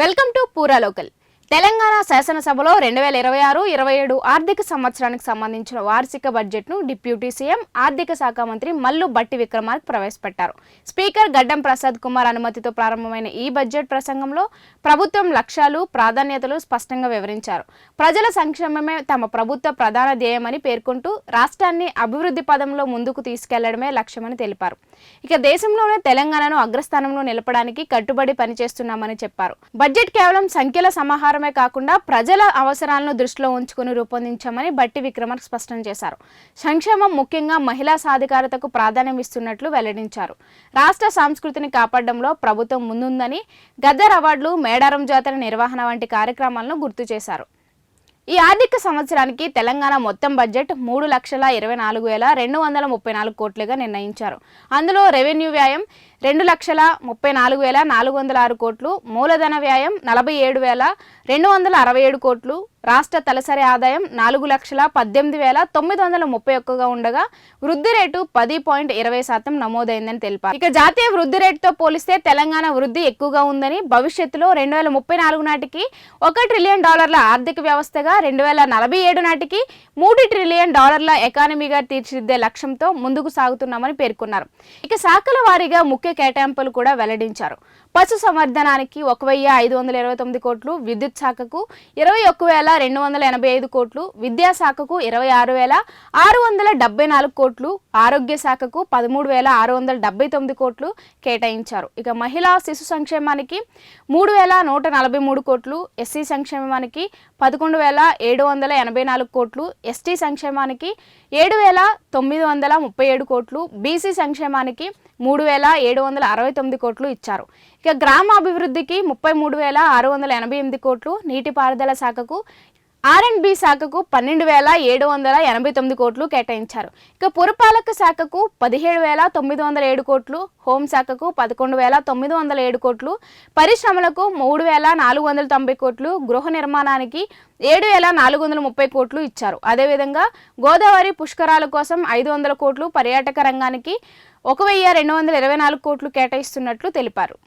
Welcome to పూరా local. Telangana శాసనసభలో 2026-27 ఆర్థిక సంవత్సరానికి సంబంధించిన వార్షిక బడ్జెట్ను డిప్యూటీ సీఎం ఆర్థిక శాఖ మంత్రి మల్లు భట్టి విక్రమార్క ప్రవేశపెట్టారు. స్పీకర్ గడ్డం ప్రసాద్ కుమార్ అనుమతితో ప్రారంభమైన ఈ బడ్జెట్ ప్రసంగంలో ప్రభుత్వం లక్ష్యాలు, ప్రాధాన్యతలు స్పష్టంగా వివరించారు. ప్రజల సంక్షేమమే తమ ప్రభుత్వ ప్రధాన ధ్యేయమని పేర్కొంటూ రాష్ట్రాన్ని అభివృద్ధి పదంలో ముందుకు తీసుకెళ్లడమే లక్ష్యమని తెలిపారు. ఇక దేశంలోనే తెలంగాణను అగ్రస్థానంలో నిలపడానికి కట్టుబడి పనిచేస్తున్నామని చెప్పారు. బడ్జెట్ కేవలం సంఖ్యల సమాహారం కాకుండా ప్రజల అవసరాలను దృష్టిలో ఉంచుకుని రూపొందించామని భట్టి విక్రమార్క స్పష్టం చేశారు. సంక్షేమం ముఖ్యంగా మహిళా సాధికారతకు ప్రాధాన్యం ఇస్తున్నట్లు వెల్లడించారు. రాష్ట్ర సంస్కృతిని కాపాడడంలో ప్రభుత్వం ముందుందని, గద్దర్ అవార్డులు, మేడారం జాతర నిర్వహణ వంటి కార్యక్రమాలను గుర్తు చేశారు. ఈ ఆర్థిక సంవత్సరానికి తెలంగాణ మొత్తం బడ్జెట్ 3,24,234 కోట్లుగా నిర్ణయించారు. అందులో రెవెన్యూ వ్యయం 2,34,406 కోట్లు, మూలధన వ్యయం 47,267 కోట్లు, రాష్ట్ర తలసరి ఆదాయం 4,18,931గా ఉండగా వృద్ధి రేటు 10.20% నమోదైందని తెలిపారు. ఇక జాతీయ వృద్ధి రేటుతో పోలిస్తే తెలంగాణ వృద్ధి ఎక్కువగా ఉందని, భవిష్యత్తులో 2034 నాటికి $1 ట్రిలియన్ ఆర్థిక వ్యవస్థగా, 2047 నాటికి $3 ట్రిలియన్ ఎకానమీగా తీర్చిదిద్దే లక్ష్యంతో ముందుకు సాగుతున్నామని పేర్కొన్నారు. ఇక శాఖల వారీగా ముఖ్య కేటాయింపులు కూడా వెల్లడించారు. పశు సంవర్ధనానికి 1,529 కోట్లు, విద్యుత్ శాఖకు 21,285 కోట్లు, విద్యాశాఖకు 26,674 కోట్లు, ఆరోగ్య శాఖకు 13,679 కోట్లు కేటాయించారు. ఇక మహిళా శిశు సంక్షేమానికి 3,143 కోట్లు, ఎస్సీ సంక్షేమానికి 11,784 కోట్లు, ఎస్టీ సంక్షేమానికి 7,937 కోట్లు, బీసీ సంక్షేమానికి 3,769 కోట్లు ఇచ్చారు. ఇక గ్రామాభివృద్ధికి 33,688 కోట్లు, నీటిపారుదల శాఖకు, R&B శాఖకు 12,789 కోట్లు కేటాయించారు. ఇక పురపాలక శాఖకు 17,907 కోట్లు, హోంశాఖకు 11,907 కోట్లు, పరిశ్రమలకు 3,490 కోట్లు, గృహ నిర్మాణానికి 7,430 కోట్లు ఇచ్చారు. అదేవిధంగా గోదావరి పుష్కరాల కోసం 500 కోట్లు, పర్యాటక రంగానికి 1,224 కోట్లు కేటాయిస్తున్నట్లు తెలిపారు.